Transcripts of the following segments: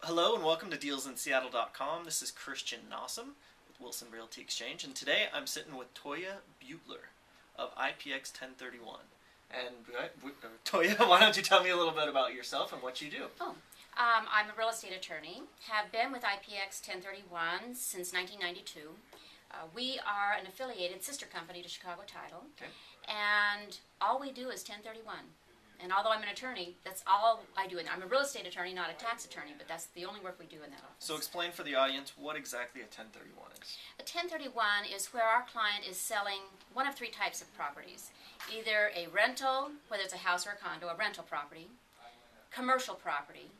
Hello and welcome to DealsInSeattle.com. This is Christian Nossum with Wilson Realty Exchange, and today I'm sitting with Toija Beutler of IPX 1031. And Toija, why don't you tell me a little bit about yourself and what you do? I'm a real estate attorney, have been with IPX 1031 since 1992. We are an affiliated sister company to Chicago Title, Okay. and all we do is 1031. And although I'm an attorney, that's all I do. And I'm a real estate attorney, not a tax attorney, but that's the only work we do in that office. So explain for the audience what exactly a 1031 is. A 1031 is where our client is selling one of three types of properties. Either a rental, whether it's a house or a condo, a rental property, commercial property,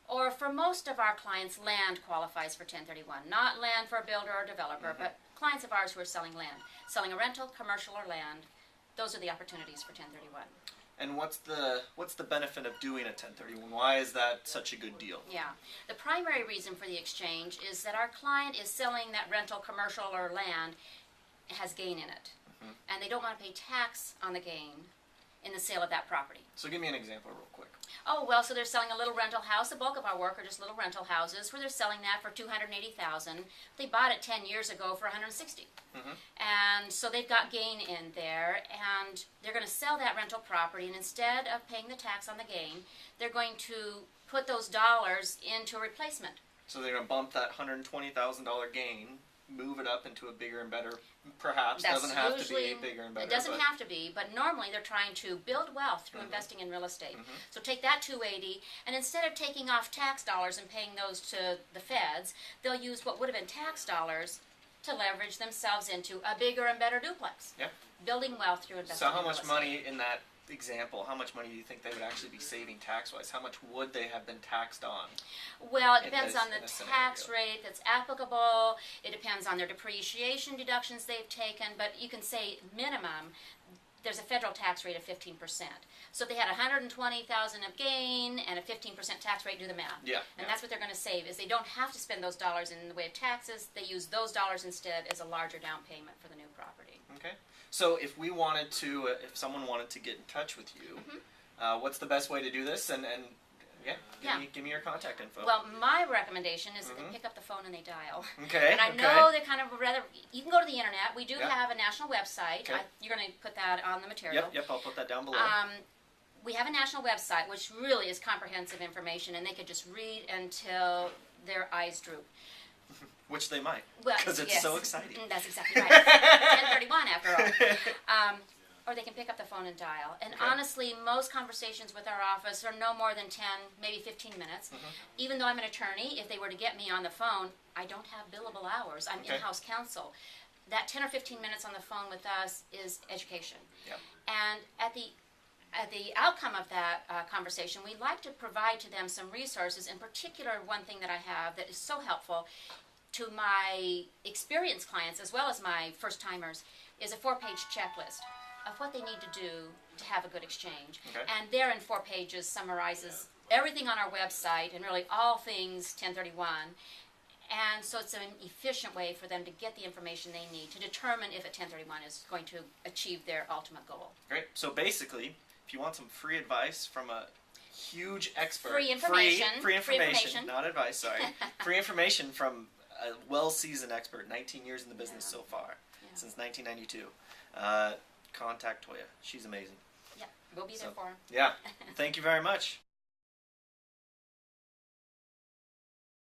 or for most of our clients, land qualifies for 1031. Not land for a builder or developer, but clients of ours who are selling land. Selling a rental, commercial, or land, those are the opportunities for 1031. And what's the benefit of doing a 1031? Why is that such a good deal? Yeah. The primary reason for the exchange is that our client is selling that rental, commercial, or land has gain in it. And they don't want to pay tax on the gain in the sale of that property. So give me an example real quick. Oh, well, so they're selling a little rental house. The bulk of our work are just little rental houses where they're selling that for $280,000. They bought it 10 years ago for $160,000. And so they've got gain in there, and they're going to sell that rental property, and instead of paying the tax on the gain, they're going to put those dollars into a replacement. So they're going to bump that $120,000 gain, move it up into a bigger and better, perhaps. That's doesn't have to be usually bigger and better. It doesn't have to be, but normally they're trying to build wealth through investing in real estate. So take that $280, and instead of taking off tax dollars and paying those to the feds, they'll use what would have been tax dollars to leverage themselves into a bigger and better duplex. Yep. Building wealth through investing So how in real much estate. money in that example, how much money do you think they would actually be saving tax-wise? How much would they have been taxed on? Well, it in depends this- on the in this tax scenario? rate that's applicable. It depends on their depreciation deductions they've taken, but you can say minimum, there's a federal tax rate of 15%. So if they had $120,000 of gain and a 15% tax rate, do the math. Yeah. And that's what they're going to save, is they don't have to spend those dollars in the way of taxes. They use those dollars instead as a larger down payment for the new property. Okay. So if we wanted to, if someone wanted to get in touch with you, what's the best way to do this? And give me your contact info. Well, my recommendation is that they pick up the phone and they dial. Okay. And I know they're kind of rather. You can go to the internet. We do Yeah. have a national website. Okay. You're going to put that on the material. Yep. I'll put that down below. We have a national website, which really is comprehensive information, and they could just read until their eyes droop. Which they might, Well, because it's yes. so exciting. That's exactly right. 1031 after all. Or they can pick up the phone and dial. And honestly, most conversations with our office are no more than 10, maybe 15 minutes. Even though I'm an attorney, if they were to get me on the phone, I don't have billable hours. I'm in-house counsel. That 10 or 15 minutes on the phone with us is education. Yep. And at the outcome of that conversation, we like to provide to them some resources. In particular, one thing that I have that is so helpful to my experienced clients as well as my first-timers is a 4-page checklist of what they need to do to have a good exchange. Okay. And there in 4 pages summarizes everything on our website and really all things 1031. And so it's an efficient way for them to get the information they need to determine if a 1031 is going to achieve their ultimate goal. Great. So basically, if you want some free advice from a huge expert, Free information. free information, not advice. Sorry, free information from a well-seasoned expert, 19 years in the business so far, since 1992. Contact Toija. She's amazing. Yeah, we'll be there for them. Yeah. Thank you very much.